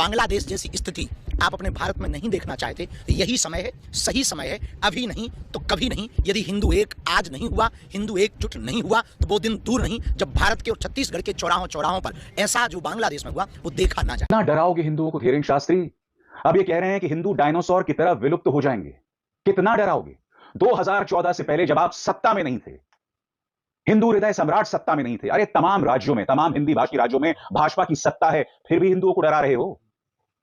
बांग्लादेश जैसी स्थिति आप अपने भारत में नहीं देखना चाहते, यही समय है, सही समय है, अभी नहीं तो कभी नहीं। यदि हिंदू एक आज नहीं हुआ, हिंदू एकजुट नहीं हुआ, तो वो दिन दूर नहीं जब भारत के और छत्तीसगढ़ के चौराहों पर ऐसा जो बांग्लादेश में हुआ वो देखा ना जाए। कितना डराओगे हिंदुओं को धीरेन्द्र शास्त्री? अब ये कह रहे हैं कि हिंदू डायनासोर की तरह विलुप्त हो जाएंगे। कितना डराओगे? 2014 से पहले जब आप सत्ता में नहीं थे, हिंदू हृदय सम्राट सत्ता में नहीं थे, अरे तमाम राज्यों में, तमाम हिंदी भाषी राज्यों में भाजपा की सत्ता है, फिर भी हिंदुओं को डरा रहे हो।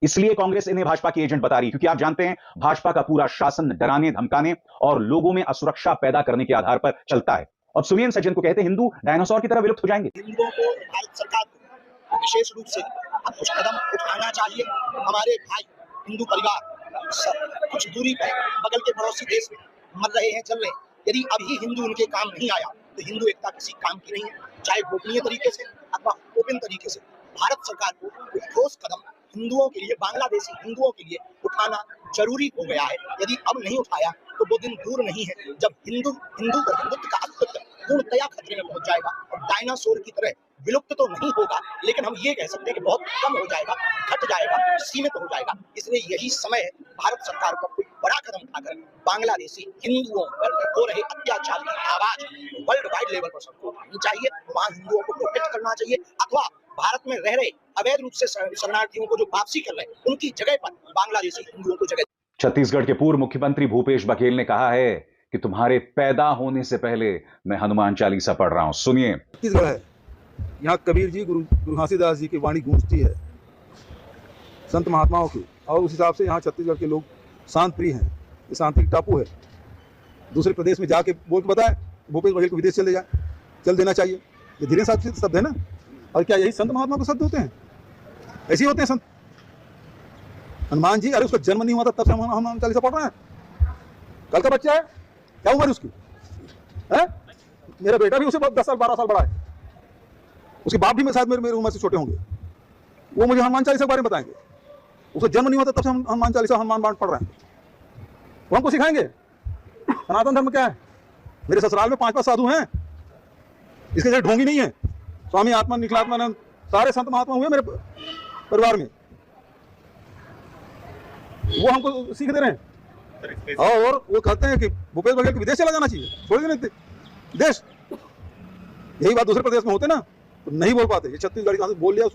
इसलिए कांग्रेस इन्हें भाजपा की एजेंट बता रही, क्योंकि आप जानते हैं भाजपा का पूरा शासन डराने, धमकाने और लोगों में असुरक्षा पैदा करने के आधार पर चलता है। अब सुनिए सज्जन को कहते हैं हिंदू डायनासोर की तरह विलुप्त हो जाएंगे। हिंदुओं को भारत सरकार को विशेष रूप से अब कुछ कदम उठाना चाहिए। हमारे भाई हिंदू परिवार कुछ दूरी पर बगल के पड़ोसी देश में मर रहे हैं, चल रहे हैं। यदि अभी हिंदू उनके काम नहीं आया तो हिंदू एकता किसी काम की नहीं है, चाहे गोपनीय तरीके से अथवा ओपन तरीके से। भारत सरकार को ठोस कदम हिंदुओं के लिए, बांग्लादेशी हिंदुओं के लिए उठाना जरूरी हो गया है। यदि अब नहीं उठाया तो वो दिन दूर नहीं है जब हिंदू और हिंदुत्व का अस्तित्व पूर्णतया खतरे में पहुंच जाएगा और डायनासोर की तरह विलुप्त तो नहीं होगा, लेकिन हम ये कह सकते हैं कि बहुत कम हो जाएगा, घट जाएगा, सीमित हो जाएगा। इसलिए यही समय है भारत सरकार को कोई बड़ा कदम उठाकर बांग्लादेशी हिंदुओं पर हो रहे अत्याचार की आवाज वर्ल्ड वाइड लेवल पर सबको उठानी चाहिए। वहां हिंदुओं को प्रोटेक्ट करना चाहिए, अथवा भारत में रह रहे अवैध रूप से शरणार्थियों को जो वापसी कर रहे हैं उनकी जगह पर बांग्लादेशी हिंदुओं को जगह। छत्तीसगढ़ के पूर्व मुख्यमंत्री भूपेश बघेल ने कहा है कि तुम्हारे पैदा होने से पहले मैं हनुमान चालीसा पढ़ रहा हूं। सुनिए। छत्तीसगढ़ है, यहाँ कबीर जी, गुरु घासीदास जी की वाणी गूंजती है, संत महात्माओं की, और उस हिसाब से यहाँ छत्तीसगढ़ के लोग शांत प्रिय हैं। ये शांति का टापू है। दूसरे प्रदेश में जाके बोल के बताए भूपेश बघेल को विदेश चल देना चाहिए। ये धीरे साथ शब्द है ना। और क्या यही संत महात्मा के शब्द होते हैं? ऐसे ही होते हैं संत। हनुमान जी, अरे उसका जन्म नहीं हुआ था तब से हम हनुमान चालीसा पढ़ रहे हैं। कल का बच्चा है, क्या उम्र उसकी है? मेरा बेटा भी उसे 10 साल 12 साल बड़ा है। उसके बाप भी शायद मेरी उम्र से छोटे होंगे। वो मुझे हनुमान चालीसा के बारे में बताएंगे। उसका जन्म नहीं हुआ था तब से हम हनुमान चालीसा, हनुमान बाण पढ़ रहे हैं। वो हमको सिखाएंगे सनातन धर्म क्या है। मेरे ससुराल में 5 साधु हैं, इसके जैसे ढोंगी नहीं है। स्वामी आत्मा निखिलात्मानंद, सारे संत महात्मा हुए मेरे परिवार में। वो हमको सीख दे रहे हैं। और वो कहते हैं कि भूपेश बघेल को विदेश चला जाना चाहिए, छोड़ देना देश। यही बात दूसरे प्रदेश में होते ना तो नहीं बोल पाते। ये छत्तीसगढ़ बोल लिया।